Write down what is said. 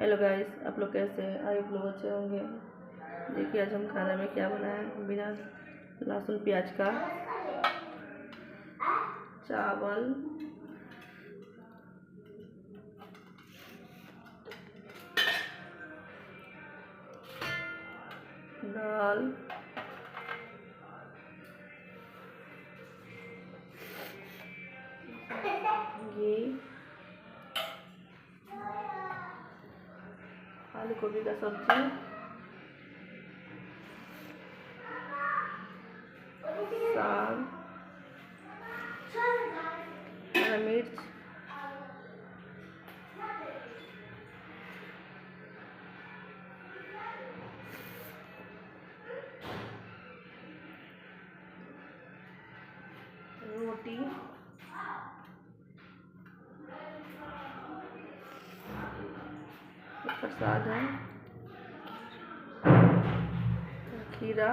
Hello guys, आप लोग कैसे हैं? आई आप लोग अच्छे होंगे। देखिए आज हम खाने में क्या बनाए हैं। बिना लहसुन प्याज का चावल, दाल, घी, आलू गोभी का सब्जी, साग, हरा मिर्च, रोटी, प्रसाद है, खीरा,